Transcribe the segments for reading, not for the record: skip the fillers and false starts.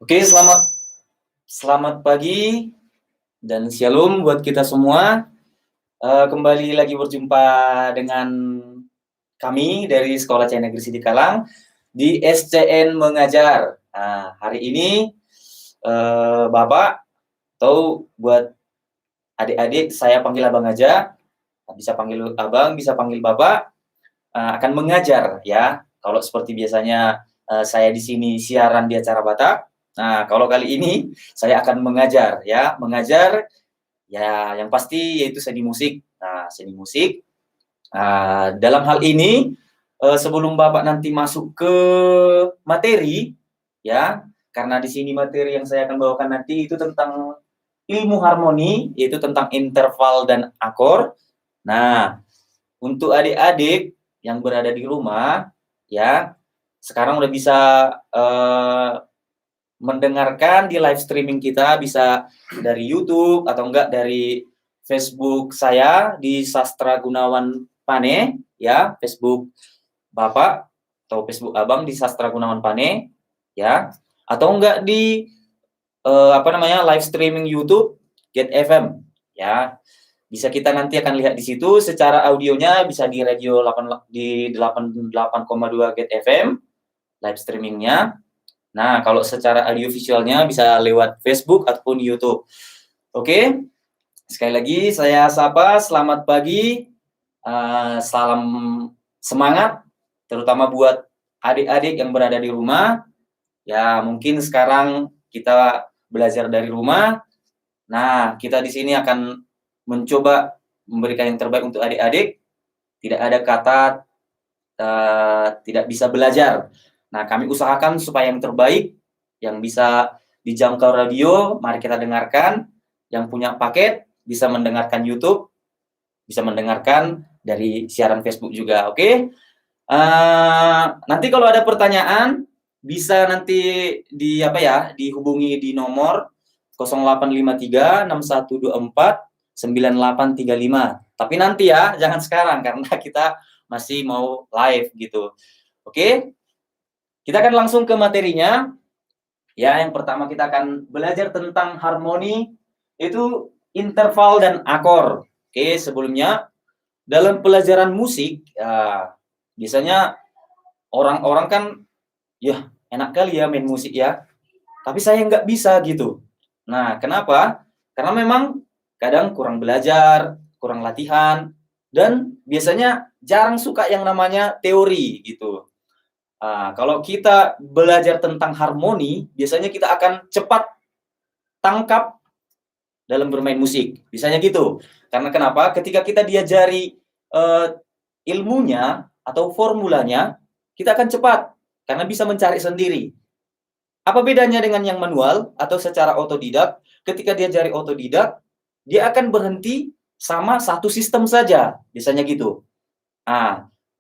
Oke, selamat pagi dan shalom buat kita semua. Kembali lagi berjumpa dengan kami dari Sekolah Cahaya Negeri Sidikalang di SCN Mengajar. Nah, hari ini Bapak atau buat adik-adik saya panggil Abang aja, bisa panggil Abang, bisa panggil Bapak, akan mengajar ya. Kalau seperti biasanya saya di sini siaran di acara Batak. Nah, kalau kali ini saya akan mengajar ya, ya yang pasti yaitu seni musik. Nah, seni musik dalam hal ini sebelum Bapak nanti masuk ke materi ya, karena di sini materi yang saya akan bawakan nanti itu tentang ilmu harmoni, yaitu tentang interval dan akor. Nah, untuk adik-adik yang berada di rumah ya, sekarang udah bisa mendengarkan di live streaming kita, bisa dari YouTube atau enggak dari Facebook saya di Sastra Gunawan Pane ya, Facebook Bapak atau Facebook Abang di Sastra Gunawan Pane ya, atau enggak di live streaming YouTube Get FM ya. Bisa kita nanti akan lihat di situ secara audionya bisa di radio 88,2 Get FM live streamingnya. Nah, kalau secara audio visualnya bisa lewat Facebook ataupun YouTube. Oke, sekali lagi saya sapa, selamat pagi, salam semangat, terutama buat adik-adik yang berada di rumah. Ya, mungkin sekarang kita belajar dari rumah. Nah, kita di sini akan mencoba memberikan yang terbaik untuk adik-adik. Tidak ada kata tidak bisa belajar. Nah, kami usahakan supaya yang terbaik, yang bisa dijangkau radio, mari kita dengarkan. Yang punya paket bisa mendengarkan YouTube, bisa mendengarkan dari siaran Facebook juga, oke? Nanti kalau ada pertanyaan, bisa nanti dihubungi di nomor 0853 6124 9835. Tapi nanti ya, jangan sekarang karena kita masih mau live gitu. Oke? Kita akan langsung ke materinya. Ya, yang pertama kita akan belajar tentang harmoni, itu interval dan akor. Oke, sebelumnya dalam pelajaran musik, biasanya orang-orang kan, ya enak kali ya main musik ya, tapi saya nggak bisa gitu. Nah, kenapa? Karena memang kadang kurang belajar, kurang latihan, dan biasanya jarang suka yang namanya teori gitu. Kalau kita belajar tentang harmoni, biasanya kita akan cepat tangkap dalam bermain musik. Biasanya gitu. Karena kenapa? Ketika kita diajari ilmunya atau formulanya, kita akan cepat karena bisa mencari sendiri. Apa bedanya dengan yang manual atau secara otodidak? Ketika diajari otodidak, dia akan berhenti sama satu sistem saja. Biasanya gitu.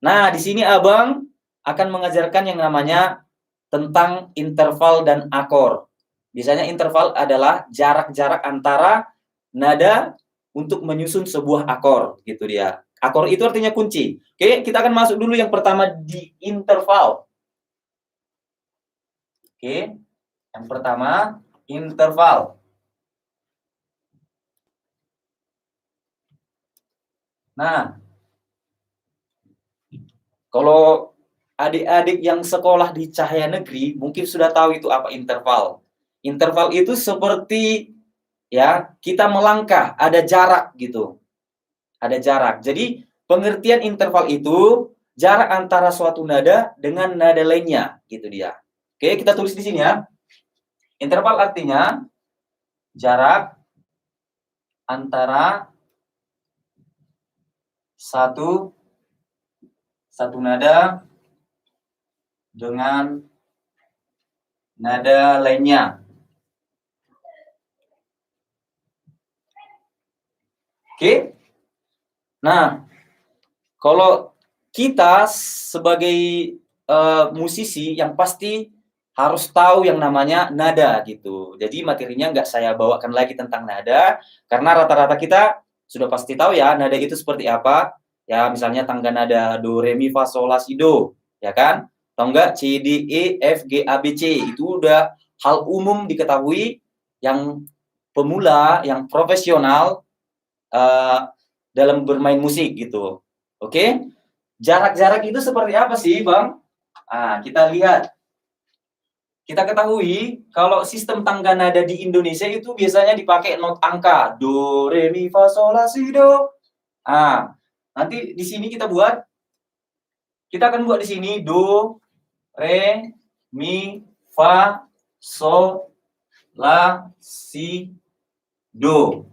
Nah, di sini Abang akan mengajarkan yang namanya tentang interval dan akor. Biasanya interval adalah jarak-jarak antara nada untuk menyusun sebuah akor, gitu dia. Akor itu artinya kunci. Oke, kita akan masuk dulu yang pertama di interval. Oke, yang pertama interval. Nah, kalau adik-adik yang sekolah di Cahaya Negeri mungkin sudah tahu itu apa interval. Interval itu seperti ya, kita melangkah, ada jarak gitu. Ada jarak. Jadi, pengertian interval itu jarak antara suatu nada dengan nada lainnya, gitu dia. Oke, kita tulis di sini ya. Interval artinya jarak antara satu nada dengan nada lainnya. Oke? Nah, kalau kita sebagai musisi yang pasti harus tahu yang namanya nada gitu. Jadi materinya nggak saya bawakan lagi tentang nada, karena rata-rata kita sudah pasti tahu ya nada itu seperti apa. Ya, misalnya tangga nada do, re, mi, fa, sol, la, si, do, ya kan? Atau enggak C, D, E, F, G, A, B, C. Itu udah hal umum diketahui yang pemula, yang profesional dalam bermain musik gitu. Oke? Jarak-jarak itu seperti apa sih, Bang? Kita lihat. Kita ketahui kalau sistem tangga nada di Indonesia itu biasanya dipakai not angka do, re, mi, fa, sol, la, si, do. Nanti di sini kita akan buat di sini do, re, mi, fa, sol, la, si, do.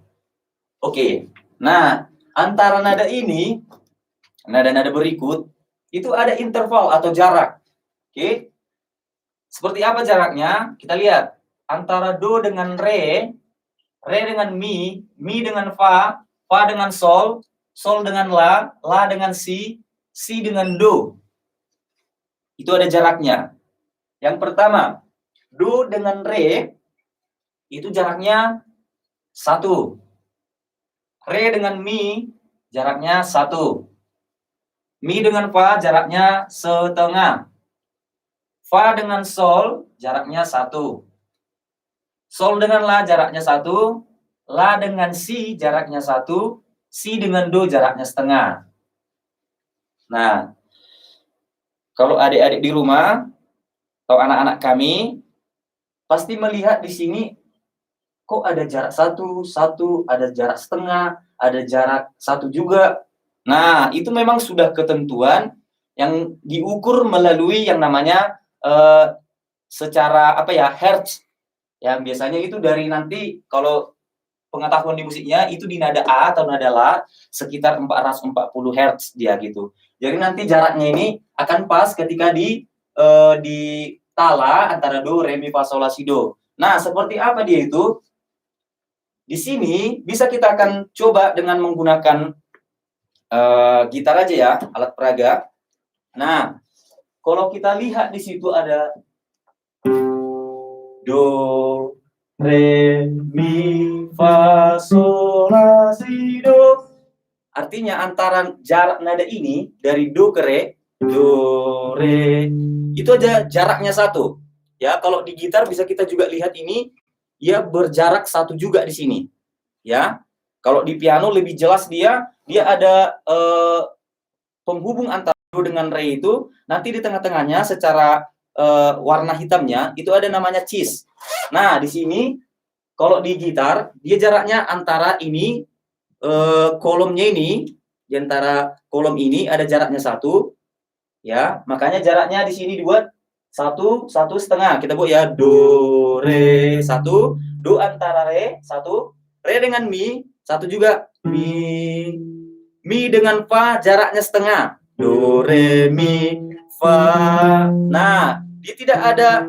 Oke. Nah, antara nada ini, nada-nada berikut, itu ada interval atau jarak. Oke. Seperti apa jaraknya? Kita lihat. Antara do dengan re dengan mi dengan fa dengan sol dengan la dengan si dengan do. Itu ada jaraknya. Yang pertama, do dengan re, itu jaraknya 1. Re dengan mi, jaraknya 1. Mi dengan fa, jaraknya setengah. Fa dengan sol, jaraknya 1. Sol dengan la, jaraknya 1. La dengan si, jaraknya 1. Si dengan do, jaraknya setengah. Nah, kalau adik-adik di rumah, atau anak-anak kami, pasti melihat di sini, kok ada jarak 1, ada jarak setengah, ada jarak 1 juga. Nah, itu memang sudah ketentuan yang diukur melalui yang namanya secara hertz. Yang biasanya itu dari nanti kalau pengetahuan di musiknya itu di nada A atau nada La sekitar 440 Hz dia gitu. Jadi nanti jaraknya ini akan pas ketika di tala antara do, re, mi, fa, sol, la, si, do. Nah, seperti apa dia itu? Di sini bisa kita akan coba dengan menggunakan gitar aja ya, alat peraga. Nah, kalau kita lihat di situ ada do, re, mi, fa, sol, la, si, do. Artinya antara jarak nada ini dari do ke re, do, re, itu aja jaraknya 1. Ya, kalau di gitar bisa kita juga lihat ini, ya berjarak 1 juga di sini. Ya, kalau di piano lebih jelas dia ada penghubung antara do dengan re itu, nanti di tengah-tengahnya secara warna hitamnya itu ada namanya cis. Nah, di sini kalau di gitar dia jaraknya antara ini kolomnya ini, di antara kolom ini ada jaraknya 1. Ya, makanya jaraknya di sini dibuat 1 setengah. Kita buat ya do re 1, do antara re 1, re dengan mi 1 juga, mi dengan fa jaraknya setengah. Do, re, mi, fa. Nah, dia tidak ada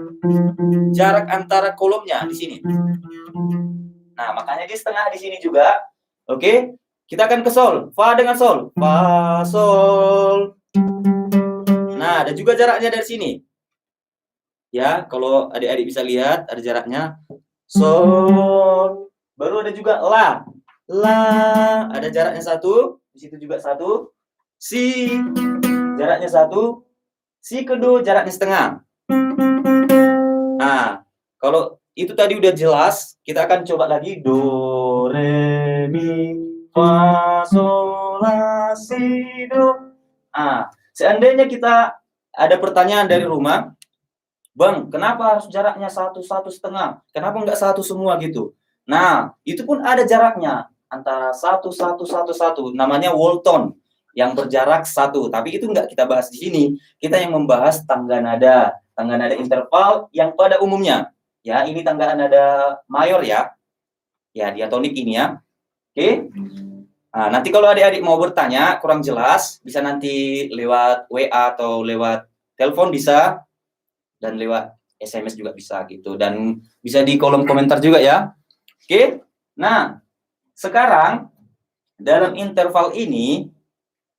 jarak antara kolomnya di sini. Nah, makanya di setengah di sini juga. Oke, kita akan ke sol. Fa dengan sol. Fa, sol. Nah, ada juga jaraknya dari sini. Ya, kalau adik-adik bisa lihat, ada jaraknya. Sol. Baru ada juga la. La, ada jaraknya 1. Di situ juga 1. Si, jaraknya 1. Si ke do, jaraknya setengah. Nah, kalau itu tadi udah jelas, kita akan coba lagi. Do, re, mi, fa, sol, la, si, do. Seandainya kita ada pertanyaan dari rumah, Bang, kenapa harus jaraknya 1 setengah? Kenapa nggak 1 semua gitu? Nah, itu pun ada jaraknya. Antara 1, 1, 1, 1. Namanya whole tone. Yang berjarak 1. Tapi itu nggak kita bahas di sini. Kita yang membahas tangga nada. Tangga nada interval yang pada umumnya. Ya, ini tangga nada mayor ya. Ya, diatonik ini ya. Oke. Nah, nanti kalau adik-adik mau bertanya kurang jelas, bisa nanti lewat WA atau lewat telepon bisa. Dan lewat SMS juga bisa gitu. Dan bisa di kolom komentar juga ya. Oke. Nah, sekarang dalam interval ini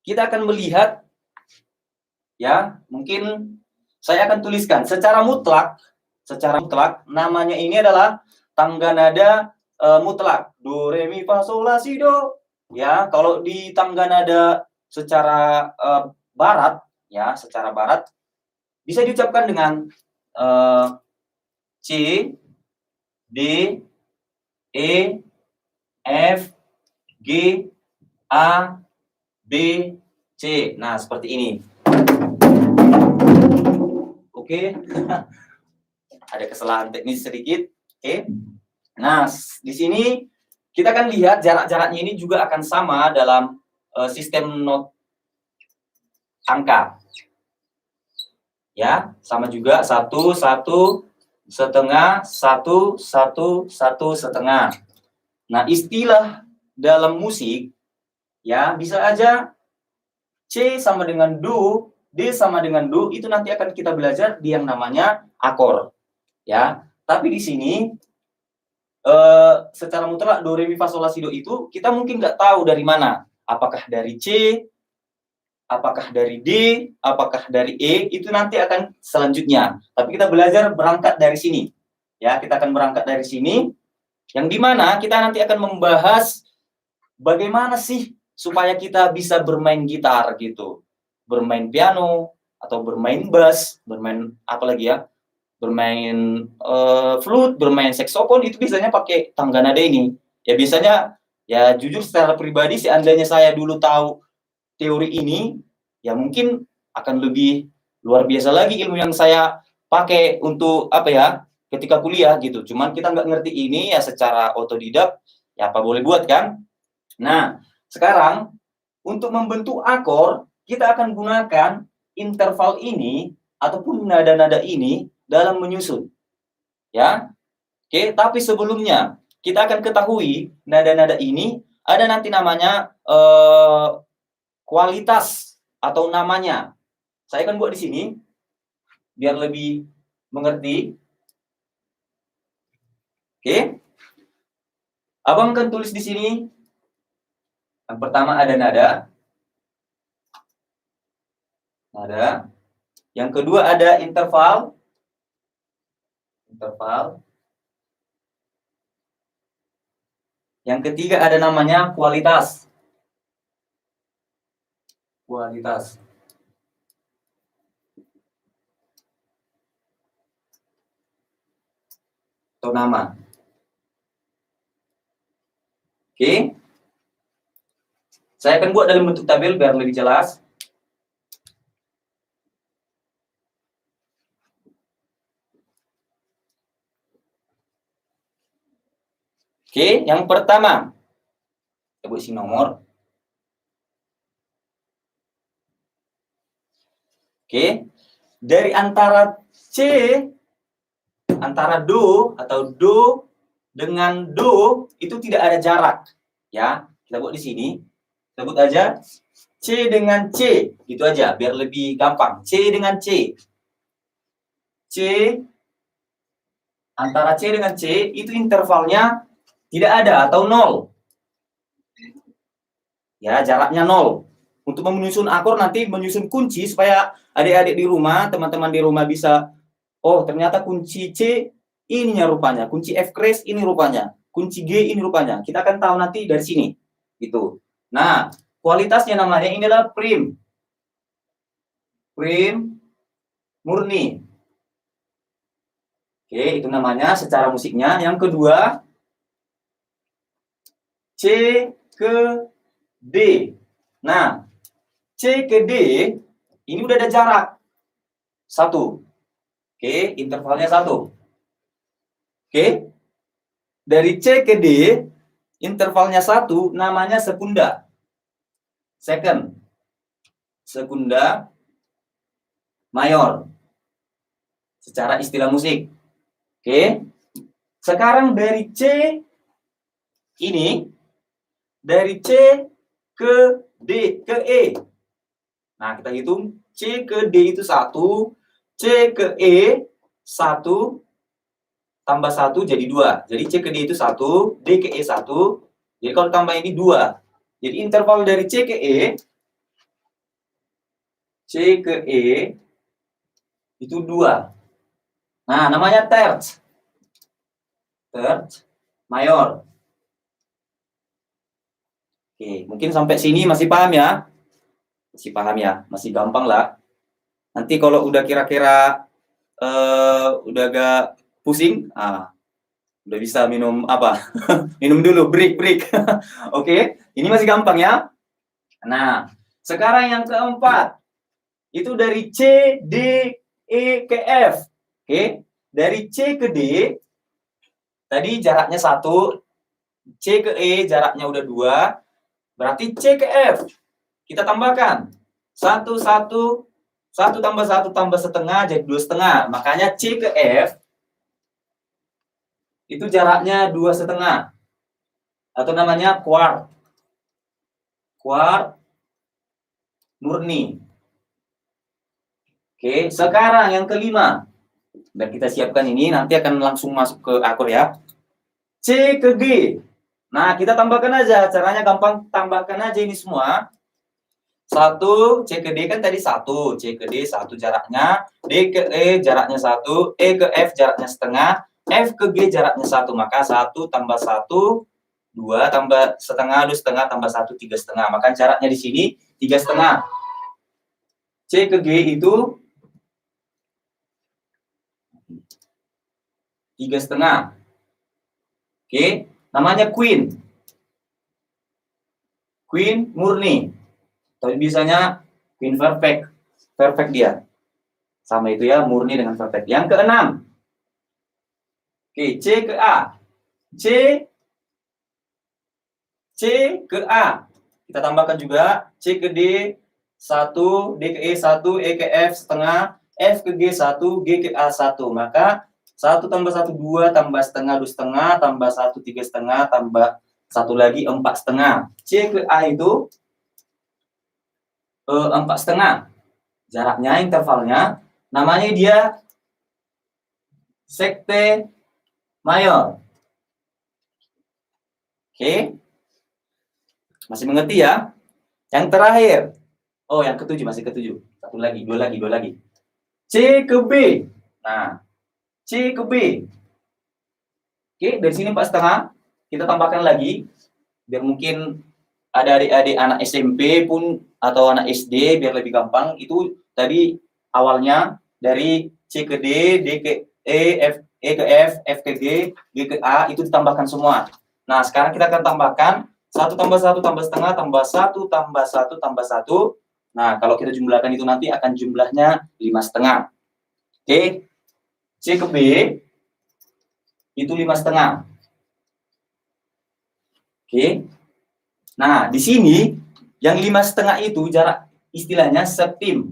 kita akan melihat ya, mungkin saya akan tuliskan secara mutlak namanya ini adalah tangga nada mutlak. Do, re, mi, fa, sol, la, si, do. Ya, kalau di tangga nada secara barat ya, secara barat bisa diucapkan dengan C, D, E, F, G, A, B, C. Nah, seperti ini. Oke. Ada kesalahan teknis sedikit. Oke. Nah, di sini kita akan lihat jarak-jaraknya ini juga akan sama dalam sistem not angka. Ya, sama juga 1, 1, setengah, 1, 1, 1, setengah. Nah, istilah dalam musik, ya, bisa aja C sama dengan do, D sama dengan do, itu nanti akan kita belajar di yang namanya akor. Ya, tapi di sini secara mutlak do, re, mi, fa, sol, la, si, do itu kita mungkin nggak tahu dari mana. Apakah dari C, apakah dari D, apakah dari E, itu nanti akan selanjutnya. Tapi kita belajar berangkat dari sini. Ya, kita akan berangkat dari sini, yang dimana kita nanti akan membahas bagaimana sih supaya kita bisa bermain gitar gitu, bermain piano, atau bermain bass, bermain apa lagi ya, bermain flute, bermain saksofon, itu biasanya pakai tangga nada ini. Ya biasanya, ya jujur secara pribadi, seandainya saya dulu tahu teori ini, ya mungkin akan lebih luar biasa lagi ilmu yang saya pakai untuk apa ya, ketika kuliah gitu. Cuman kita nggak ngerti ini ya secara otodidak, ya apa boleh buat kan. Nah, sekarang untuk membentuk akor, kita akan gunakan interval ini ataupun nada-nada ini dalam menyusun. Ya. Oke, tapi sebelumnya kita akan ketahui nada-nada ini ada nanti namanya kualitas atau namanya. Saya akan buat di sini biar lebih mengerti. Oke. Abang akan tulis di sini. Yang pertama ada nada. Nada. Yang kedua ada interval. Interval. Yang ketiga ada namanya kualitas. Kualitas. Atau nama. Oke. Saya akan buat dalam bentuk tabel biar lebih jelas. Oke, yang pertama. Kita buat isi nomor. Oke. Dari antara C, antara do atau do dengan do itu tidak ada jarak. Ya, kita buat di sini. Sebut aja C dengan C, gitu aja biar lebih gampang. C dengan C. C antara C dengan C itu intervalnya tidak ada atau 0. Ya, jaraknya 0. Untuk menyusun akor nanti menyusun kunci supaya adik-adik di rumah, teman-teman di rumah bisa, oh ternyata kunci C ininya rupanya, kunci F crash ini rupanya, kunci G ini rupanya. Kita akan tahu nanti dari sini. Gitu. Nah, kualitasnya namanya inilah prim. Prim murni. Oke, itu namanya secara musiknya. Yang kedua, C ke D. Nah, C ke D ini udah ada jarak 1. Oke, intervalnya 1. Oke. Dari C ke D intervalnya 1 namanya sekunda. Second. Sekunda mayor. Secara istilah musik. Oke. Sekarang dari C ini, dari C ke D ke E. Nah, kita hitung C ke D itu 1, C ke E 1 tambah 1 jadi 2. Jadi C ke D itu 1, D ke E 1. Jadi kalau tambah ini 2. Jadi interval dari C ke E itu 2. Nah, namanya terts. Terts mayor. Oke, mungkin sampai sini masih paham ya? Masih paham ya? Masih gampang lah. Nanti kalau udah kira-kira udah agak Pusing? Udah bisa minum apa? Minum dulu, break. Oke, ini masih gampang ya. Nah, sekarang yang keempat. Itu dari C, D, E ke F. Oke, dari C ke D, tadi jaraknya 1, C ke E jaraknya udah 2, berarti C ke F. Kita tambahkan. 1 tambah 1 tambah setengah jadi 2,5. Makanya C ke F itu jaraknya 2,5. Atau namanya kuart. Kuart murni. Oke, sekarang yang kelima. Dan kita siapkan ini, nanti akan langsung masuk ke akur ya. C ke G. Nah, kita tambahkan aja. Caranya gampang, tambahkan aja ini semua. 1, C ke D kan tadi 1. C ke D 1 jaraknya. D ke E jaraknya 1. E ke F jaraknya setengah. F ke G jaraknya 1. Maka 1 tambah 1, 2 tambah setengah, 2,5 tambah 1, 3,5. Maka jaraknya di sini 3,5. C ke G itu 3,5. Oke, namanya queen. Queen murni. Tapi biasanya queen perfect. Perfect dia. Sama itu ya, murni dengan perfect. Yang keenam. Oke, C ke A. C ke A. Kita tambahkan juga C ke D 1, D ke E 1, E ke F setengah, F ke G 1, G ke A 1. Maka 1 tambah 1, 2 tambah setengah, 2,5 tambah 1, 3,5 tambah 1 lagi 4,5. C ke A itu 4,5. Jaraknya, intervalnya, namanya dia sekte mayor. Oke. Masih mengerti ya? Yang terakhir. Oh, yang ketujuh, masih ketujuh. Satu lagi, dua lagi. C ke B. Nah, C ke B. Oke, dari sini 4,5. Kita tambahkan lagi. Biar mungkin ada adik-adik anak SMP pun atau anak SD biar lebih gampang. Itu tadi awalnya dari C ke D, D ke E, E ke F, F ke G, G ke A itu ditambahkan semua. Nah, sekarang kita akan tambahkan 1 tambah 1 tambah setengah tambah 1 tambah 1 tambah 1. Nah, kalau kita jumlahkan itu nanti akan jumlahnya 5,5. Oke. C ke B itu 5,5. Oke. Nah, di sini yang 5,5 itu jarak istilahnya septim.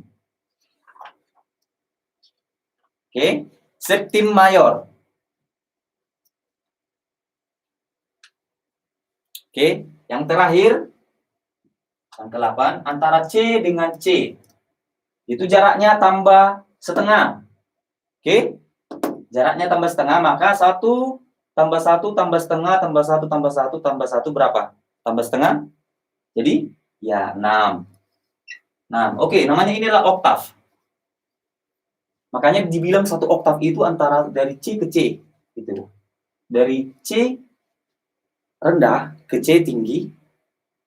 Oke, septim mayor. Oke, yang terakhir yang ke-8 antara C dengan C. Itu jaraknya tambah setengah. Oke? Jaraknya tambah setengah, maka 1 tambah 1 tambah setengah tambah 1 tambah 1 tambah 1 berapa? Tambah setengah. Jadi ya 6. Nah, oke, namanya inilah oktav. Makanya dibilang satu oktav itu antara dari C ke C gitu. Dari C rendah ke C tinggi,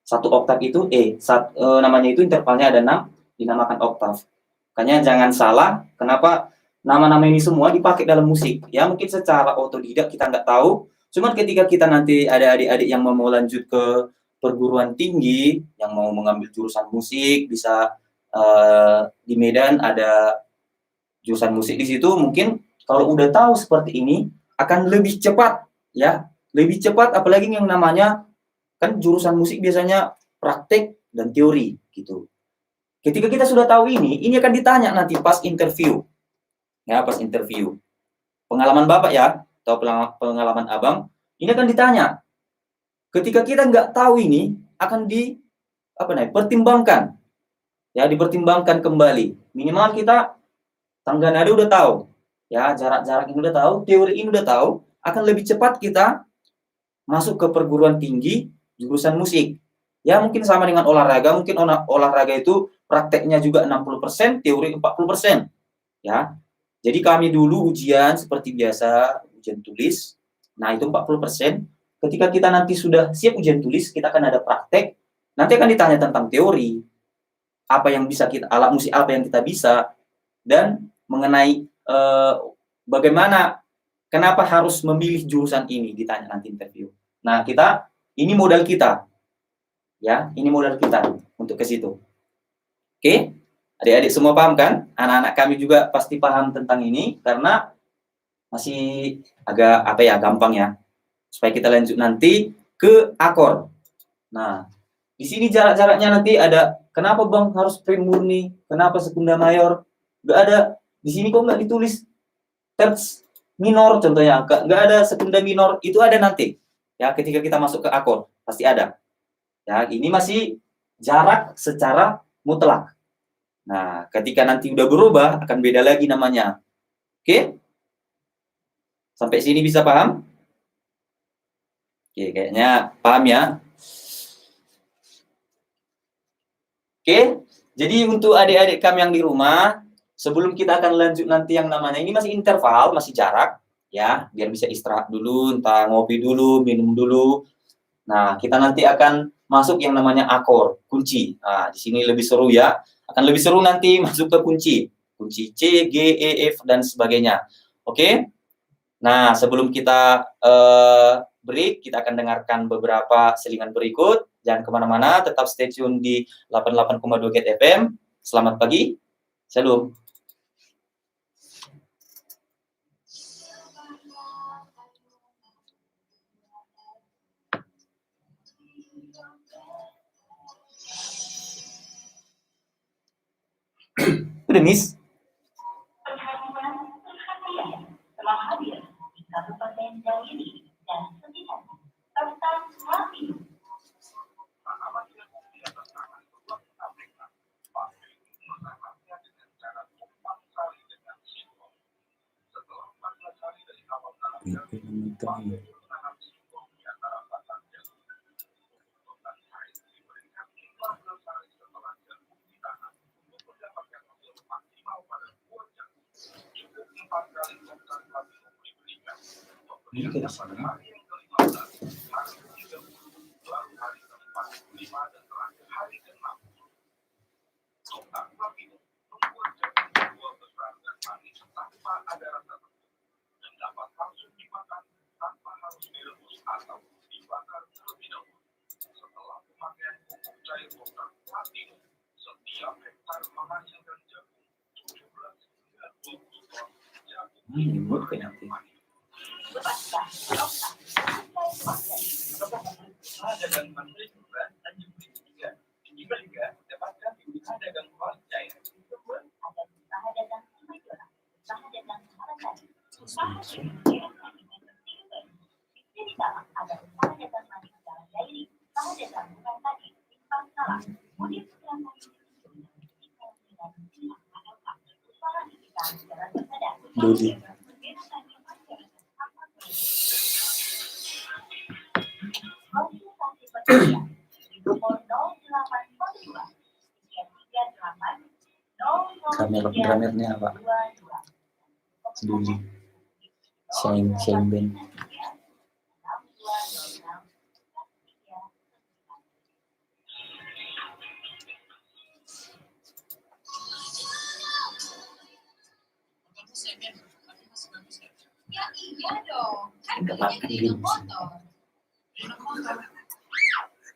satu oktav itu namanya itu intervalnya ada 6, dinamakan oktav. Makanya jangan salah, kenapa nama-nama ini semua dipakai dalam musik. Ya mungkin secara otodidak kita nggak tahu, cuman ketika kita nanti ada adik-adik yang mau lanjut ke perguruan tinggi, yang mau mengambil jurusan musik, bisa di Medan ada jurusan musik di situ, mungkin kalau udah tahu seperti ini akan lebih cepat ya, lebih cepat apalagi yang namanya kan jurusan musik biasanya praktek dan teori gitu. Ketika kita sudah tahu ini akan ditanya nanti pas interview. Ya, pas interview. Pengalaman Bapak ya, atau pengalaman Abang, ini akan ditanya. Ketika kita nggak tahu ini akan pertimbangkan. Ya, dipertimbangkan kembali. Minimal kita tangga nada udah tahu. Ya, jarak-jarak ini udah tahu, teori ini udah tahu, akan lebih cepat kita masuk ke perguruan tinggi jurusan musik. Ya, mungkin sama dengan olahraga, mungkin olahraga itu prakteknya juga 60%, teori 40%. Ya. Jadi kami dulu ujian seperti biasa, ujian tulis. Nah, itu 40%. Ketika kita nanti sudah siap ujian tulis, kita akan ada praktek. Nanti akan ditanya tentang teori, apa yang bisa kita, alat musik apa yang kita bisa, dan mengenai bagaimana kenapa harus memilih jurusan ini, ditanya nanti interview. Nah, ini modal kita. Ya, ini modal kita untuk ke situ. Oke? Adik-adik semua paham kan? Anak-anak kami juga pasti paham tentang ini karena masih agak gampang ya. Supaya kita lanjut nanti ke akor. Nah, di sini jarak-jaraknya nanti ada, kenapa Bang harus prim murni? Kenapa sekunda mayor? Nggak ada. Di sini kok nggak ditulis terts minor contohnya. Nggak ada sekunda minor. Itu ada nanti. Ya, ketika kita masuk ke akor. Pasti ada. Ya, ini masih jarak secara mutlak. Nah, ketika nanti udah berubah, akan beda lagi namanya. Oke? Sampai sini bisa paham? Oke, kayaknya paham ya. Oke, jadi untuk adik-adik kami yang di rumah, sebelum kita akan lanjut nanti yang namanya, ini masih interval, masih jarak, ya, biar bisa istirahat dulu, entah ngopi dulu, minum dulu. Nah, kita nanti akan masuk yang namanya akor, kunci. Nah, di sini lebih seru ya. Akan lebih seru nanti masuk ke kunci. Kunci C, G, E, F, dan sebagainya. Oke? Nah, sebelum kita break, kita akan dengarkan beberapa selingan berikut. Jangan kemana-mana, tetap stay tune di 88,2 Get FM. Selamat pagi. Shalom. Udah, Miss? Telah hadir di Kabupaten Dairi dan sekitarnya, serta Mati. Dodi. Kamernya apa? Dodi. Shine Ben. Ya iya dong, kan belinya di motor.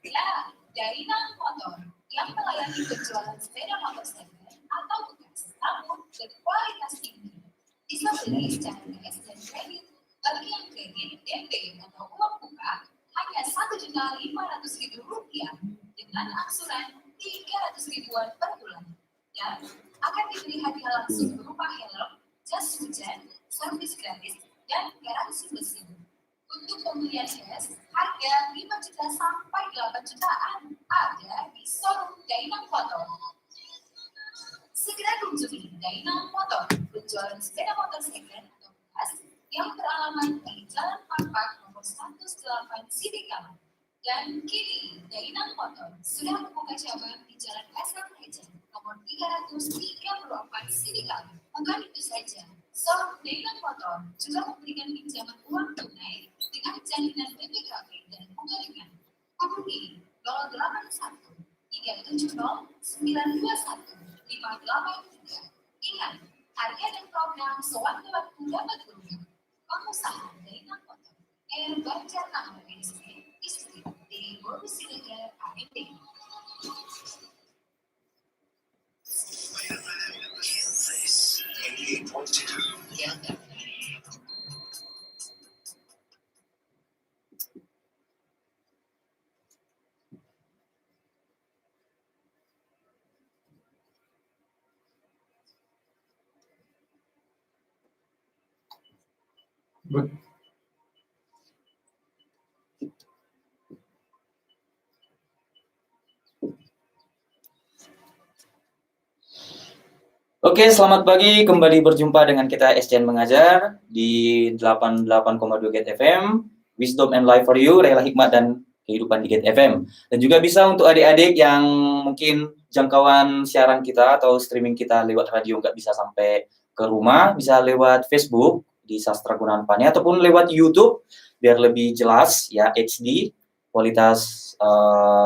Ya, dari Motor yang melayani penjualan sepeda motor second atau bekas, namun berkualitas tinggi. Bisa beli secara cash dan kredit. Bagi yang kredit, DP atau uang muka hanya Rp1.500.000 dengan angsuran Rp300.000 per bulan. Dan akan diberi hadiah langsung berupa helm, jas hujan, servis gratis, dan garansi mesin. Untuk pembelian cash, harga 5 juta sampai 8 jutaan ada di showroom Dainang Motor. Segera kunjungi Dainang Motor, penjualan sepeda motor second atau bekas yang beralamat di Jalan Parpak nomor 118 Sidikalang. Dan kini Dainang Motor sudah membuka cabang di Jalan Kasang Heja nomor 334 Sidikalang. Bukan itu saja, showroom Dainang Motor juga memberikan pinjaman uang tunai dengan jaminan BPKB dan bunga ringan. Hubungi 081 370 921 583. Ingat, harga dan program sewaktu-waktu dapat berubah. Pengusaha Ganjar Mahfud istri dari Boris Siregar AMD. Good. Oke, selamat pagi. Kembali berjumpa dengan kita SCN Mengajar di 88,2 Gate FM, Wisdom and Life for You, Rela Hikmat dan Kehidupan di Gate FM. Dan juga bisa untuk adik-adik yang mungkin jangkauan siaran kita atau streaming kita lewat radio nggak bisa sampai ke rumah, bisa lewat Facebook di Sastra Gunawan Pani ataupun lewat YouTube biar lebih jelas ya, HD, kualitas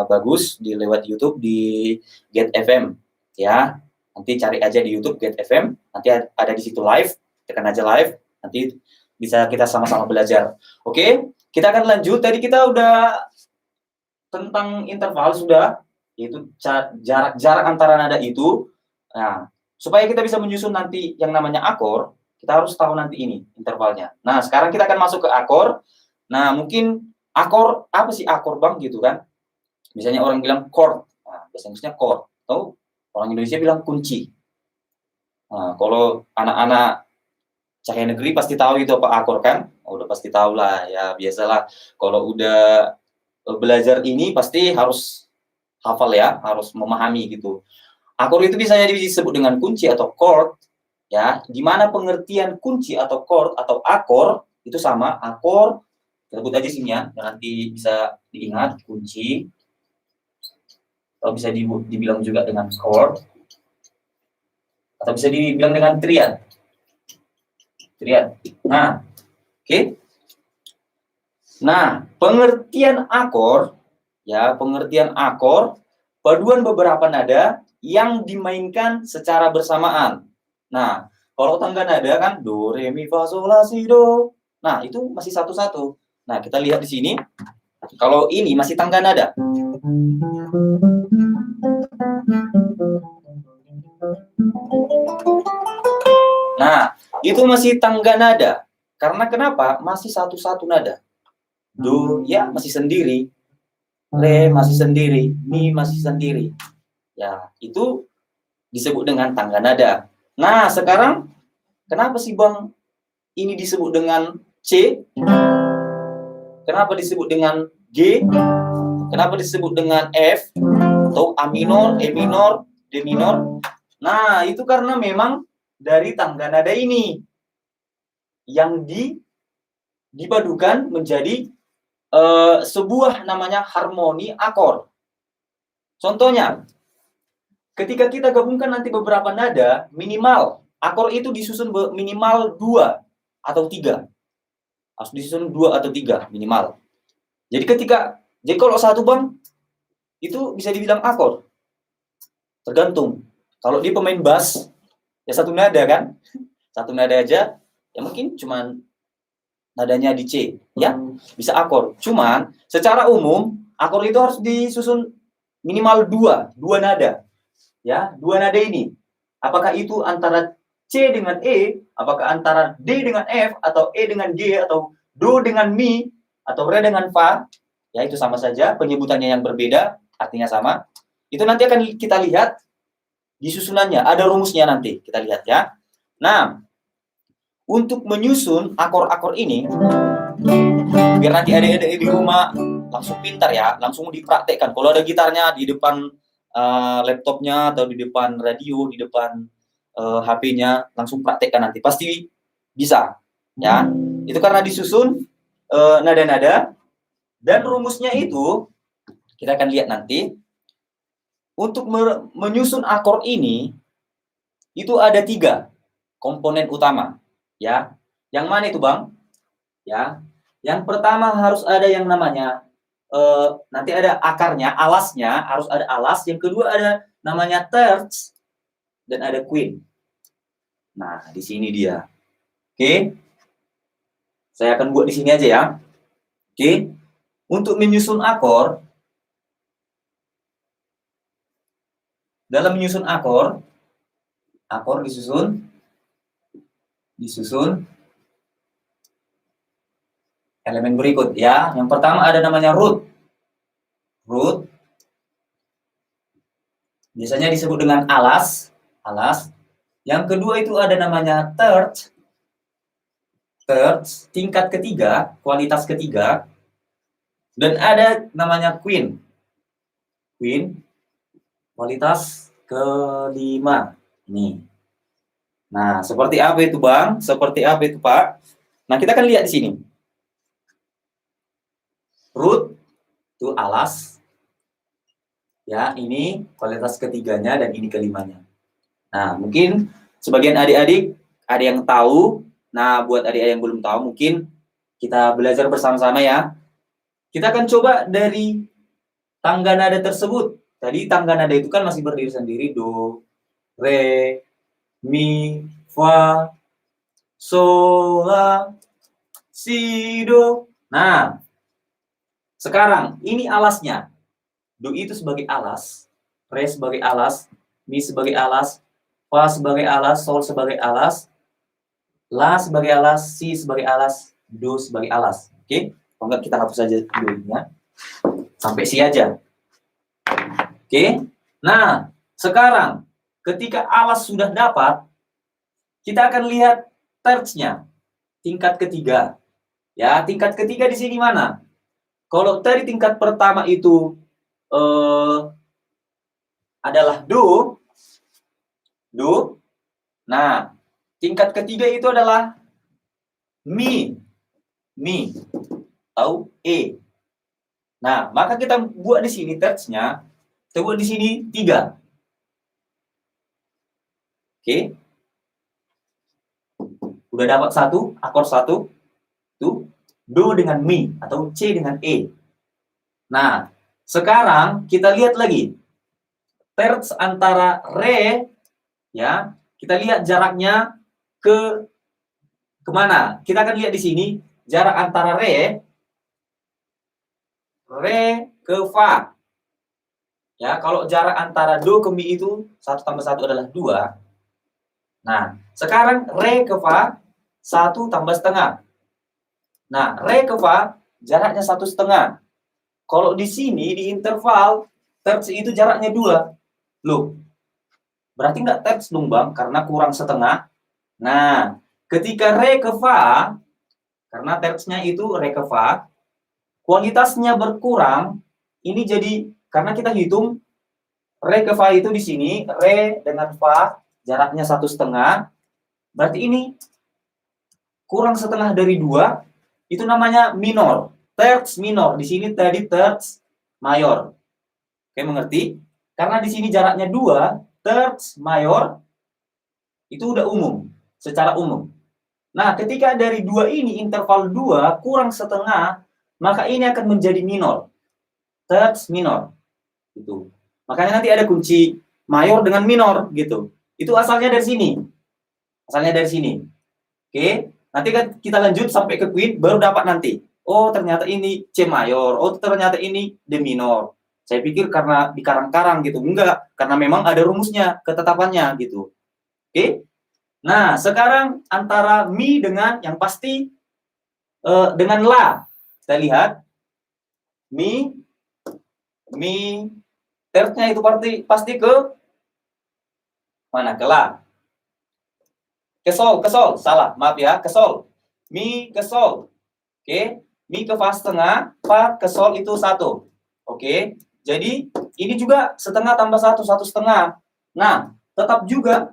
bagus di lewat YouTube di Gate FM ya. Nanti cari aja di YouTube Gate FM, nanti ada di situ live, tekan aja live, nanti bisa kita sama-sama belajar. Oke, kita akan lanjut. Tadi kita udah tentang interval sudah, yaitu jarak antara nada itu. Nah, supaya kita bisa menyusun nanti yang namanya akor, kita harus tahu nanti ini intervalnya. Nah, sekarang kita akan masuk ke akor. Nah, mungkin akor, apa sih akor bang gitu kan? Misalnya orang bilang chord, nah, bahasa Inggrisnya chord, atau orang Indonesia bilang kunci. Nah, kalau anak-anak cahaya negeri pasti tahu itu apa akor kan? Udah pasti tahu lah ya, biasalah. Kalau udah belajar ini pasti harus hafal ya, harus memahami gitu. Akor itu bisa jadi disebut dengan kunci atau chord ya. Gimana pengertian kunci atau chord atau akor itu sama akor. Kita sebut aja sini ya, nanti bisa diingat kunci. Atau bisa dibilang juga dengan chord, atau bisa dibilang dengan triad. Nah, oke. Nah, pengertian akor, ya, pengertian akor, paduan beberapa nada yang dimainkan secara bersamaan. Nah, kalau tangga nada kan do, re, mi, fa, sol, la, si, do. Nah, itu masih satu-satu. Nah, kita lihat di sini. Kalau ini masih tangga nada. Nah, itu masih tangga nada. Karena kenapa? Masih satu-satu nada. Do, ya masih sendiri. Re masih sendiri. Mi masih sendiri. Ya, itu disebut dengan tangga nada. Nah, sekarang kenapa sih Bang ini disebut dengan C? Kenapa disebut dengan G? Kenapa disebut dengan F? Atau A minor, E minor, D minor? Nah, itu karena memang dari tangga nada ini yang dipadukan menjadi sebuah namanya harmoni akor. Contohnya, ketika kita gabungkan nanti beberapa nada, minimal akor itu disusun minimal 2 atau 3. Harus disusun 2 atau 3 minimal. Jadi kalau satu Bang, itu bisa dibilang akor. Tergantung. Kalau dia pemain bass, ya satu nada kan? Satu nada aja, ya mungkin cuman nadanya di C, ya bisa akor. Cuman secara umum akor itu harus disusun minimal 2 nada, ya 2 nada ini. Apakah itu antara C dengan E, apakah antara D dengan F, atau E dengan G, atau Do dengan Mi, atau Re dengan Fa, ya itu sama saja, penyebutannya yang berbeda, artinya sama. Itu nanti akan kita lihat di susunannya, ada rumusnya nanti kita lihat ya. Nah, untuk menyusun akor-akor ini, biar nanti adik-adik di rumah langsung pintar ya, langsung dipraktekkan. Kalau ada gitarnya di depan laptopnya atau di depan radio, di depan HP-nya, langsung praktekkan nanti. Pasti bisa ya. Itu karena disusun nada-nada, dan rumusnya itu kita akan lihat nanti. Untuk menyusun akor ini, itu ada 3 komponen utama. Ya, yang mana itu Bang? Ya, yang pertama harus ada yang namanya nanti ada akarnya, alasnya harus ada alas. Yang kedua ada namanya terts dan ada queen. Nah, di sini dia. Oke, saya akan buat di sini aja ya. Oke, untuk menyusun akor, dalam menyusun akor disusun elemen berikut ya. Yang pertama ada namanya root. Root biasanya disebut dengan alas. Yang kedua itu ada namanya third, tingkat ketiga, kualitas ketiga. Dan ada namanya queen, kualitas kelima. Ini. Nah, seperti apa itu Bang? Seperti apa itu Pak? Nah, kita akan lihat di sini. Root itu alas. Ya, ini kualitas ketiganya dan ini kelimanya. Nah, mungkin sebagian adik-adik ada yang tahu. Nah, buat adik-adik yang belum tahu, mungkin kita belajar bersama-sama ya. Kita akan coba dari tangga nada tersebut. Tadi tangga nada itu kan masih berdiri sendiri. Do, re, mi, fa, sol, la, si, do. Nah, sekarang ini alasnya. Do itu sebagai alas, re sebagai alas, mi sebagai alas, fa sebagai alas, sol sebagai alas, la sebagai alas, si sebagai alas, do sebagai alas. Oke? Kalau enggak kita hapus saja do-nya. Sampai si aja. Oke? Nah, sekarang ketika alas sudah dapat, kita akan lihat tertsnya, tingkat ketiga. Ya, tingkat ketiga di sini mana? Kalau tadi tingkat pertama itu adalah do. Nah, tingkat ketiga itu adalah mi atau e. Nah, maka kita buat di sini tertsnya, kita buat di sini 3. Oke. Udah dapat satu, akor satu. Itu do dengan mi atau c dengan e. Nah, sekarang kita lihat lagi. Terts antara re, ya, kita lihat jaraknya ke kemana? Kita akan lihat di sini jarak antara re ke fa. Ya, kalau jarak antara do ke mi itu 1 tambah 1 adalah 2. Nah, sekarang re ke fa 1 tambah setengah. Nah, re ke fa jaraknya 1,5. Kalau di sini di interval terts itu jaraknya 2. Loh, berarti nggak terts dong Bang, karena kurang setengah. Nah, ketika re ke fa, karena tertsnya itu re ke fa, kualitasnya berkurang. Ini jadi, karena kita hitung re ke fa itu di sini, re dengan fa jaraknya 1,5. Berarti ini kurang setengah dari 2, itu namanya minor. Terts minor. Di sini tadi terts mayor. Oke, mengerti? Karena di sini jaraknya 2, terts mayor itu udah umum, secara umum. Nah, ketika dari 2 ini, interval 2 kurang setengah, maka ini akan menjadi minor. Terts minor. Gitu. Makanya nanti ada kunci mayor dengan minor gitu. Itu asalnya dari sini. Asalnya dari sini. Oke, nanti kan kita lanjut sampai ke quint baru dapat nanti. Oh, ternyata ini C mayor. Oh, ternyata ini D minor. Saya pikir karena dikarang-karang gitu. Enggak, karena memang ada rumusnya, ketetapannya gitu. Oke? Nah, sekarang antara mi dengan yang pasti dengan la. Kita lihat mi tertsnya itu pasti ke mana? Ke la. Ke sol, salah, maaf ya, ke sol. Mi ke sol. Oke, mi ke fa setengah, fa ke sol itu 1. Oke, jadi ini juga setengah tambah 1, 1,5. Nah, tetap juga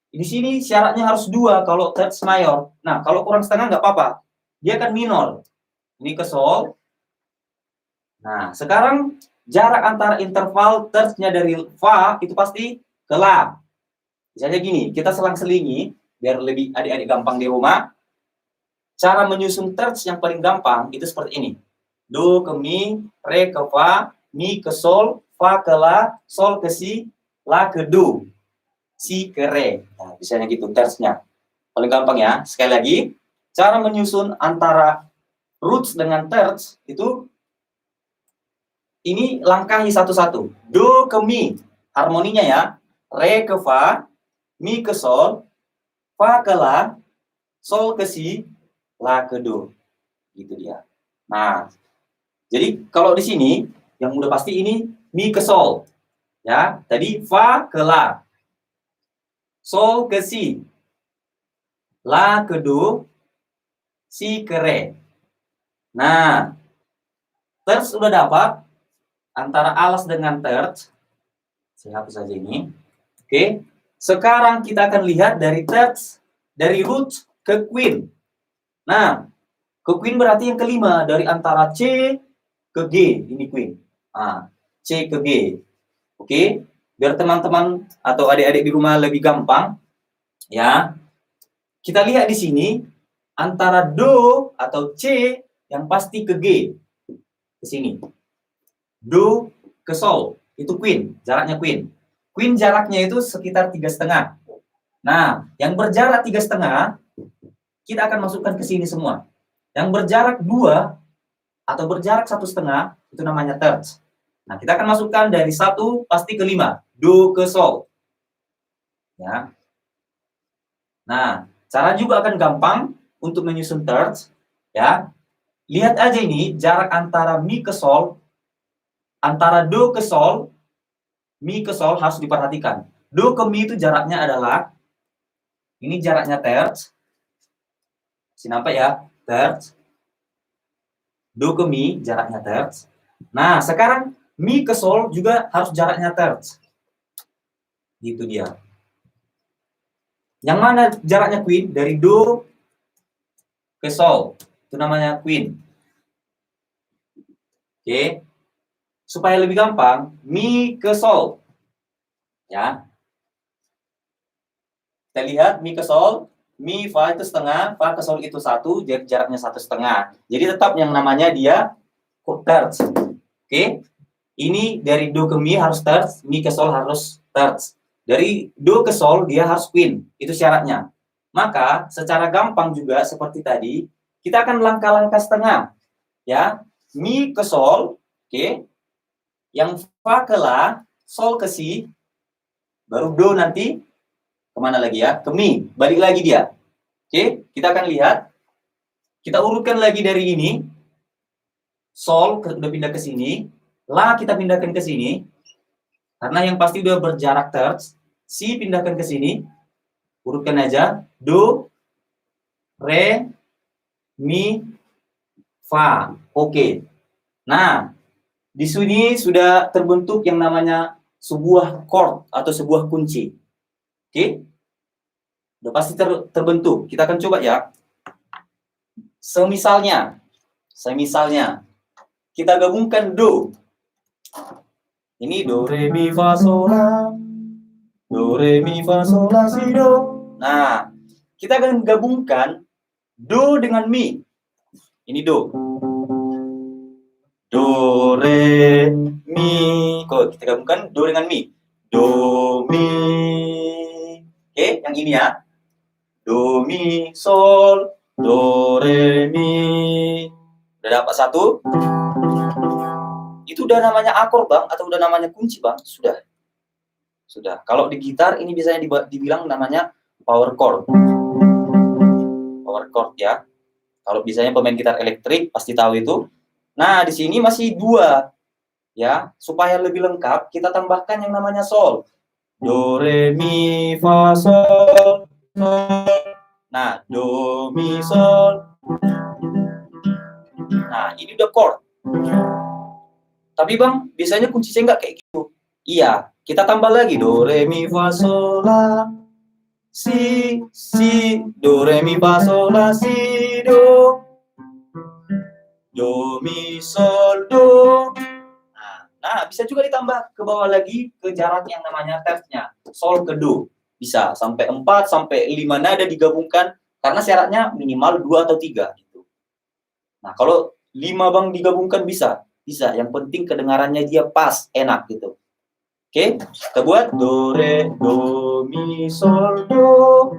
di sini syaratnya harus 2 kalau terts mayor. Nah, kalau kurang setengah nggak apa-apa. Dia akan minor. Ini ke sol. Nah, sekarang jarak antara interval tertsnya dari fa itu pasti ke la. Misalnya gini, kita selang-selingi biar lebih adik-adik gampang di rumah. Cara menyusun terts yang paling gampang itu seperti ini. Do ke mi, re ke fa, mi ke sol, fa ke la, sol ke si, la ke do, si ke re. Nah, misalnya gitu tertsnya. Paling gampang ya. Sekali lagi, cara menyusun antara roots dengan terts itu ini langkahi satu-satu. Do ke mi, harmoninya ya. Re ke fa, mi ke sol, fa ke la, sol ke si, la ke do. Gitu dia. Nah, jadi kalau di sini yang udah pasti ini mi ke sol. Ya, tadi fa ke la, sol ke si, la ke do, si ke re. Nah, terts udah dapat antara alas dengan terts. Saya hapus saja ini. Oke. Sekarang kita akan lihat dari terts, dari root ke queen. Nah, ke queen berarti yang kelima dari antara C ke G, ini queen. Nah, C ke G. Oke. Biar teman-teman atau adik-adik di rumah lebih gampang, ya. Kita lihat di sini antara do atau C yang pasti ke G. Ke sini. Do ke sol, itu queen, jaraknya queen. Queen jaraknya itu sekitar 3,5. Nah, yang berjarak 3,5 kita akan masukkan ke sini semua. Yang berjarak 2 atau berjarak 1,5 itu namanya terts. Nah, kita akan masukkan dari 1 pasti ke 5, do ke sol. Ya. Nah, cara juga akan gampang untuk menyusun terts, ya. Lihat aja ini jarak antara mi ke sol, antara do ke sol, mi ke sol harus diperhatikan. Do ke mi itu jaraknya adalah ini jaraknya terts. Kenapa ya? Terts. Do ke mi jaraknya terts. Nah, sekarang mi ke sol juga harus jaraknya terts. Gitu dia. Yang mana jaraknya queen? Dari do ke sol. Itu namanya queen. Oke. Supaya lebih gampang, mi ke sol. Ya. Kita lihat mi ke sol, mi fa itu setengah, fa ke sol itu 1, jadi jaraknya 1,5. Jadi tetap yang namanya dia terts. Oke. Ini dari do ke mi harus terts, mi ke sol harus terts. Dari do ke sol dia harus queen, itu syaratnya. Maka secara gampang juga seperti tadi, kita akan langkah-langkah setengah. Ya, mi ke sol, oke. Yang fa ke la, sol ke si, baru do nanti kemana lagi ya? Ke mi, balik lagi dia. Oke, kita akan lihat. Kita urutkan lagi dari ini. Sol udah pindah ke sini, la kita pindahkan ke sini. Karena yang pasti udah berjarak terts, si pindahkan ke sini. Urutkan aja. Do, re, mi, fa. Oke. Nah, di sini sudah terbentuk yang namanya sebuah chord atau sebuah kunci. Oke? Udah pasti terbentuk. Kita akan coba ya. Semisalnya kita gabungkan do. Ini do, re, mi, fa, sol, la. Do, re, mi, fa, sol, la, si, do. Nah, kita akan gabungkan do dengan mi. Ini do. Do, re, mi. Kok kita gabungkan do dengan mi. Do, mi. Oke, yang ini ya. Do, mi, sol. Do, re, mi. Udah dapat satu. Itu udah namanya akord, Bang, atau udah namanya kunci, Bang? Sudah. Kalau di gitar ini biasanya dibilang namanya power chord. Power chord ya. Kalau biasanya pemain gitar elektrik pasti tahu itu. Nah, di sini masih 2. Ya, supaya lebih lengkap kita tambahkan yang namanya sol. Do, re, mi, fa, sol. Nah, do, mi, sol. Nah, ini udah chord. Tapi Bang, biasanya kunci C nggak kayak gitu. Iya, kita tambah lagi. Do, re, mi, fa, sol, la, si, do, re, mi, fa, sol, la, si, do. Do, mi, sol, do. Nah, bisa juga ditambah ke bawah lagi ke jarak yang namanya tertsnya. Sol ke do. Bisa sampai 4 sampai 5 nada digabungkan karena syaratnya minimal 2 atau 3 gitu. Nah, kalau 5 Bang digabungkan bisa. Yang penting kedengarannya dia pas, enak gitu. Oke, kita buat do, re, do, mi, sol, do.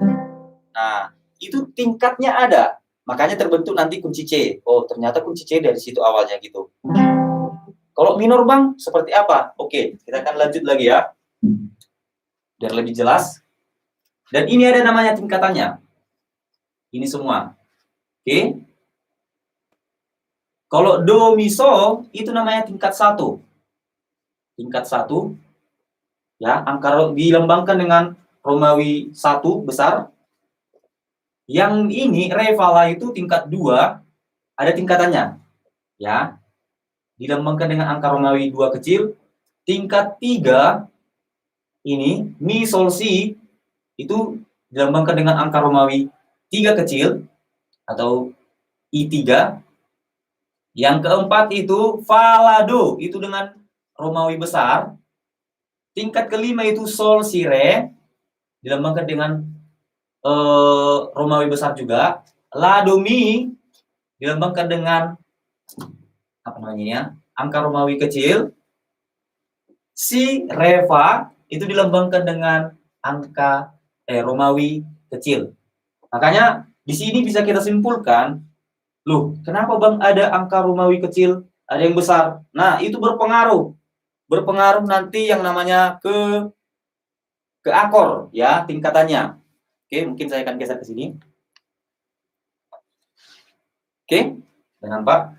Nah, itu tingkatnya ada. makanya terbentuk nanti kunci C. Oh, ternyata kunci C dari situ awalnya gitu. Kalau minor Bang, seperti apa? Oke, kita akan lanjut lagi ya. Biar lebih jelas. Dan ini ada namanya tingkatannya. Ini semua. Oke. Kalau do, mi, sol, itu namanya tingkat 1. Tingkat 1. Ya, angka dilambangkan dengan Romawi 1 besar. Yang ini, re, fa, la itu tingkat 2, ada tingkatannya. Ya. Dilambangkan dengan angka Romawi 2 kecil. Tingkat 3, ini, mi, sol, si, itu dilambangkan dengan angka Romawi 3 kecil, atau I3. Yang keempat itu fa, la, do, itu dengan Romawi besar. Tingkat kelima itu sol, si, re, dilambangkan dengan Romawi besar juga. La, do, mi, dilambangkan dengan apa namanya ya, angka Romawi kecil. Si, re, fa, itu dilambangkan dengan angka Romawi kecil. Makanya di sini bisa kita simpulkan, loh, kenapa Bang ada angka Romawi kecil, ada yang besar? Nah, itu berpengaruh. Berpengaruh nanti yang namanya ke akor ya, tingkatannya. Oke, mungkin saya akan geser ke sini. Oke, sudah nampak?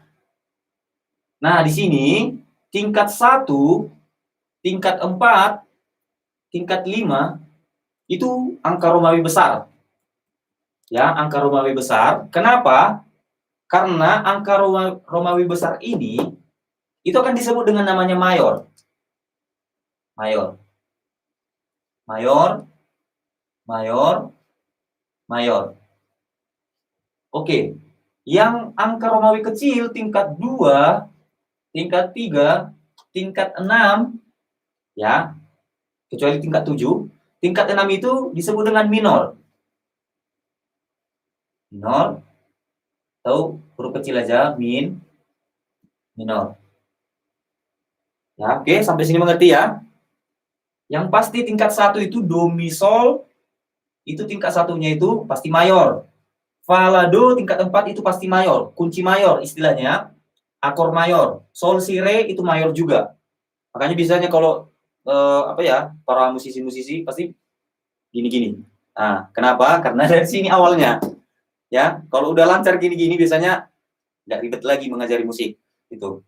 Nah, di sini tingkat 1, tingkat 4, tingkat 5 itu angka Romawi besar. Ya, angka Romawi besar. Kenapa? Karena angka Romawi besar ini itu akan disebut dengan namanya mayor. Mayor. Mayor, mayor, mayor. Oke. Yang angka Romawi kecil tingkat 2, tingkat 3, tingkat 6 ya, kecuali tingkat 7, tingkat 6 itu disebut dengan minor. Minor, atau huruf kecil aja, minor. Ya, oke, sampai sini mengerti ya? Yang pasti tingkat 1 itu do, mi, sol, itu tingkat satunya itu pasti mayor. Fa, la, do tingkat 4 itu pasti mayor, kunci mayor istilahnya, akor mayor. Sol, si, re itu mayor juga. Makanya biasanya kalau para musisi-musisi pasti gini-gini. Nah, kenapa? Karena dari sini awalnya. Ya, kalau udah lancar gini-gini biasanya nggak ribet lagi mengajari musik. Gitu.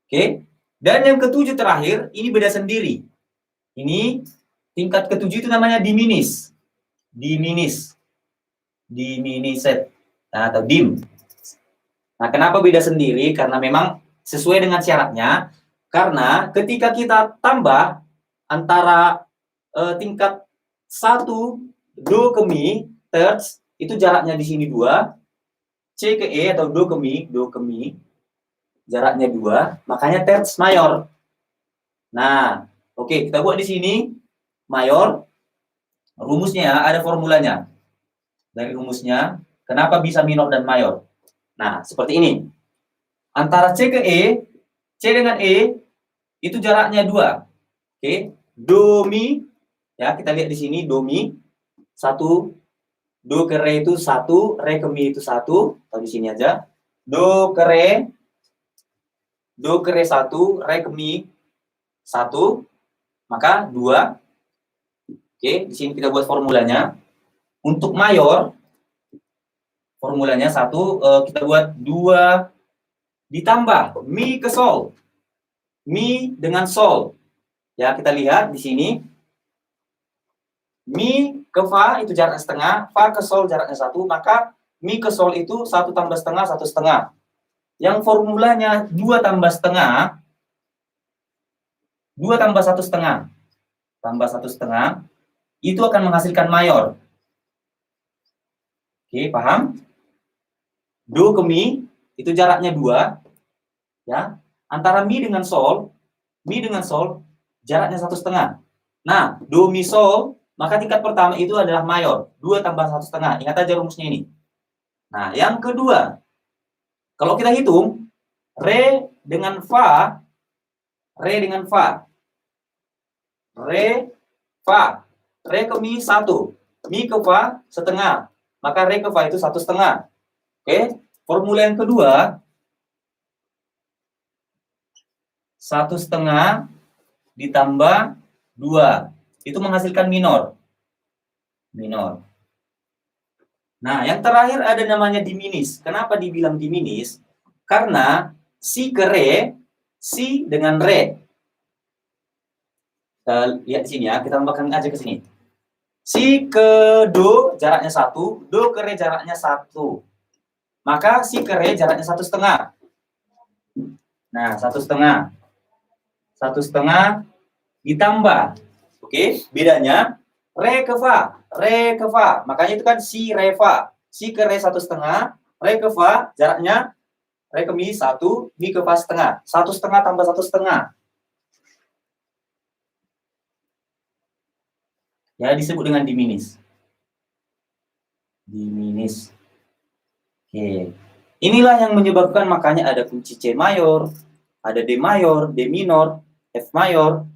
Oke. Dan yang ketujuh terakhir, ini beda sendiri. Ini tingkat ketujuh itu namanya diminis. Diminished. Nah, atau dim. Nah, kenapa beda sendiri? Karena memang sesuai dengan syaratnya. Karena ketika kita tambah antara tingkat 1 do ke mi, terts, itu jaraknya di sini 2, C ke E atau do ke mi, jaraknya 2, makanya terts mayor. Nah, oke, kita buat di sini mayor. Rumusnya ya, ada formulanya. Dari rumusnya, kenapa bisa minor dan mayor? Nah, seperti ini. Antara C ke E, C dengan E, itu jaraknya 2. Oke, do, mi, ya, kita lihat di sini, do, mi, 1, do ke re itu 1, re ke mi itu 1, atau di sini aja. Do ke re 1, re ke mi 1, maka 2. Oke, di sini kita buat formulanya. Untuk mayor, formulanya 1, kita buat 2 ditambah mi ke sol. Mi dengan sol. Ya, kita lihat di sini. Mi ke fa itu jarak setengah, fa ke sol jaraknya 1, maka mi ke sol itu 1 tambah setengah, 1 setengah. Yang formulanya 2 tambah setengah, 2 tambah 1 setengah, tambah 1 setengah, itu akan menghasilkan mayor. Oke, paham? Do ke mi, itu jaraknya 2, ya. Antara mi dengan sol, jaraknya 1 setengah. Nah, do, mi, sol, maka tingkat pertama itu adalah mayor. 2 tambah 1 setengah. Ingat aja rumusnya ini. Nah, yang kedua, kalau kita hitung, re dengan fa, re ke mi 1, mi ke fa setengah, maka re ke fa itu 1 setengah. Oke, formula yang kedua, 1/2 ditambah 2. Itu menghasilkan minor. Minor. Nah, yang terakhir ada namanya diminis. Kenapa dibilang diminis? Karena si ke re, si dengan re. Kita lihat sini ya, kita tambahkan aja ke sini. Si ke do jaraknya 1, do ke re jaraknya 1. Maka si ke re jaraknya 1/2. Nah, 1/2. 1/2 ditambah. Oke, bedanya re ke fa. Re ke fa. Makanya itu kan si re fa. Si ke re 1/2, re ke fa jaraknya re ke mi 1, mi ke fa setengah. 1/2 tambah 1/2. Ya, disebut dengan diminis. Diminis. Oke. Inilah yang menyebabkan makanya ada kunci C mayor, ada D mayor, D minor, F mayor,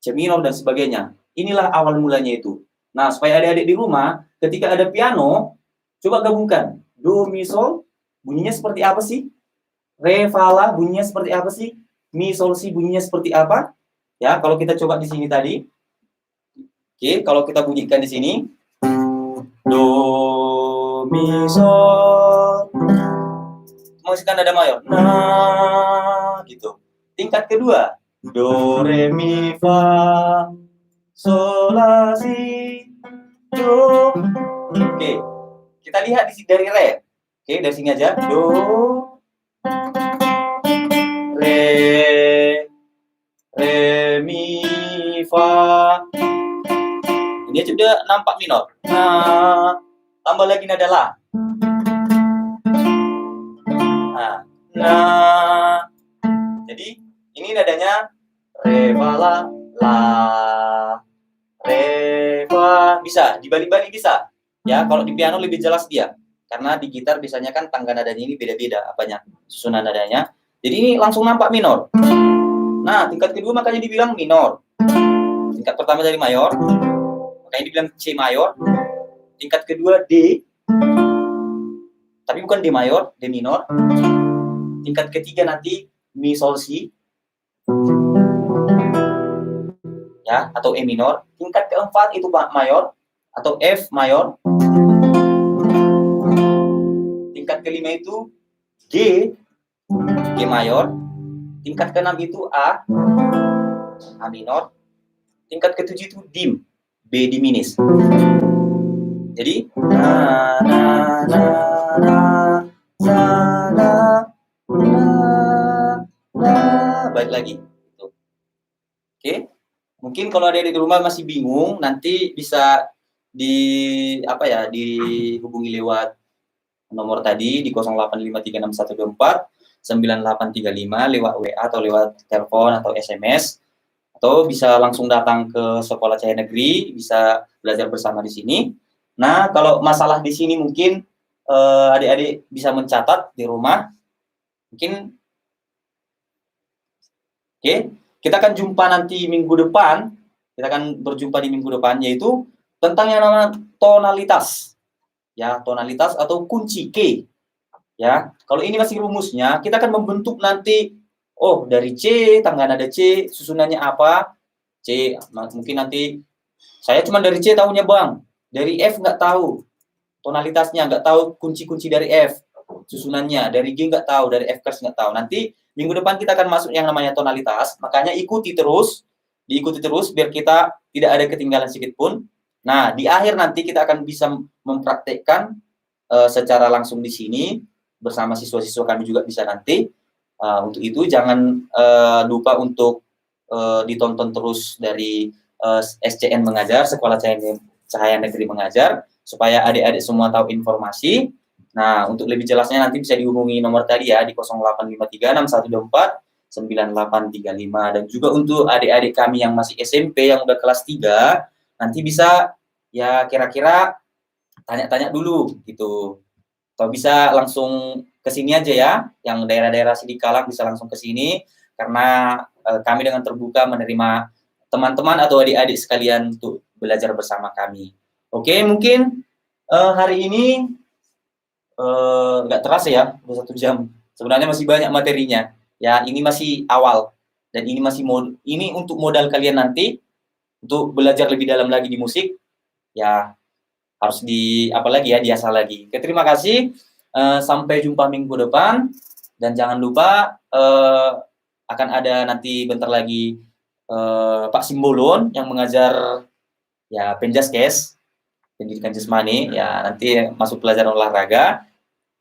C minor, dan sebagainya. Inilah awal mulanya itu. Nah, supaya adik-adik di rumah, ketika ada piano, coba gabungkan. Do, mi, sol, bunyinya seperti apa sih? Re, fa, la, bunyinya seperti apa sih? Mi, sol, si, bunyinya seperti apa? Ya, kalau kita coba di sini tadi. Oke, kalau kita bunyikan di sini. Do, mi, sol. Menghasilkan nada mayor. Nah, gitu. Tingkat kedua. Do, re, mi, fa, sol, la, si, do. Oke, kita lihat dari re. Oke, dari sini aja. Do, re, mi, fa. Ini sudah nampak minor. Nah, tambah lagi nada la. Nah, jadi ini nadanya re, fa, la, re, fa. Bisa dibalik-balik bisa. Ya, kalau di piano lebih jelas dia. Karena di gitar biasanya kan tangga nadanya ini beda-beda apanya, susunan nadanya. Jadi ini langsung nampak minor. Nah, tingkat kedua makanya dibilang minor. Tingkat pertama dari mayor, makanya dibilang C mayor. Tingkat kedua D, tapi bukan D mayor, D minor. Tingkat ketiga nanti mi, sol, si, ya, atau E minor. Tingkat keempat itu mayor atau F mayor. Tingkat kelima itu G, G mayor. Tingkat keenam itu A minor. Tingkat ketujuh itu dim, B diminis. Jadi balik lagi. Oke. Mungkin kalau ada di rumah masih bingung, nanti bisa dihubungi lewat nomor tadi di 085361249835 lewat WA atau lewat telepon atau SMS, atau bisa langsung datang ke Sekolah Cahaya Negeri, bisa belajar bersama di sini. Nah, kalau masalah di sini mungkin adik-adik bisa mencatat di rumah. Mungkin oke, kita akan jumpa nanti minggu depan. Kita akan berjumpa di minggu depan, yaitu tentang yang namanya tonalitas. Ya, tonalitas atau kunci K. Ya, kalau ini masih rumusnya, kita akan membentuk nanti, oh, dari C, tangga nada C, susunannya apa? C, mungkin nanti, saya cuma dari C tahunya Bang. Dari F nggak tahu. Tonalitasnya nggak tahu, kunci-kunci dari F. Susunannya, dari G nggak tahu, dari F nggak tahu. Nanti minggu depan kita akan masuk yang namanya tonalitas, makanya diikuti terus biar kita tidak ada ketinggalan sedikit pun. Nah, di akhir nanti kita akan bisa mempraktekkan secara langsung di sini bersama siswa-siswa kami juga bisa nanti. Untuk itu jangan lupa untuk ditonton terus dari SCN Mengajar, Sekolah Cahaya Negeri Mengajar, supaya adik-adik semua tahu informasi. Nah, untuk lebih jelasnya nanti bisa dihubungi nomor tadi ya, di 085361249835. Dan juga untuk adik-adik kami yang masih SMP, yang udah kelas 3, nanti bisa ya kira-kira tanya-tanya dulu gitu. Atau bisa langsung ke sini aja ya, yang daerah-daerah Sidikalang bisa langsung ke sini, karena kami dengan terbuka menerima teman-teman atau adik-adik sekalian untuk belajar bersama kami. Oke, mungkin hari ini nggak terasa ya, udah 1 jam. Sebenarnya masih banyak materinya. Ya, ini masih awal dan ini masih ini untuk modal kalian nanti untuk belajar lebih dalam lagi di musik. Ya, harus apalagi ya, diasah lagi. Oke, terima kasih. Sampai jumpa minggu depan dan jangan lupa akan ada nanti bentar lagi Pak Simbolon yang mengajar ya penjaskes, pendidikan jasmani, ya nanti masuk pelajaran olahraga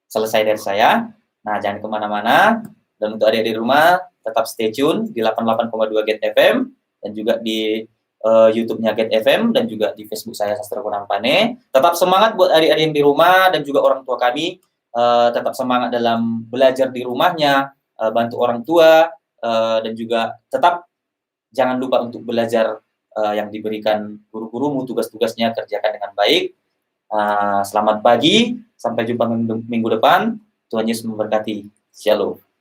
selesai dari saya. Nah, jangan kemana-mana. Dan untuk adik-adik di rumah, tetap stay tune di 88,2 Get FM dan juga di YouTube-nya Get FM dan juga di Facebook saya Sastra Kunang Pane. Tetap semangat buat adik-adik yang di rumah dan juga orang tua kami. Tetap semangat dalam belajar di rumahnya, bantu orang tua, dan juga tetap jangan lupa untuk belajar yang diberikan guru-gurumu, tugas-tugasnya kerjakan dengan baik. Selamat pagi, sampai jumpa minggu depan. Tuhan Yesus memberkati. Shalom.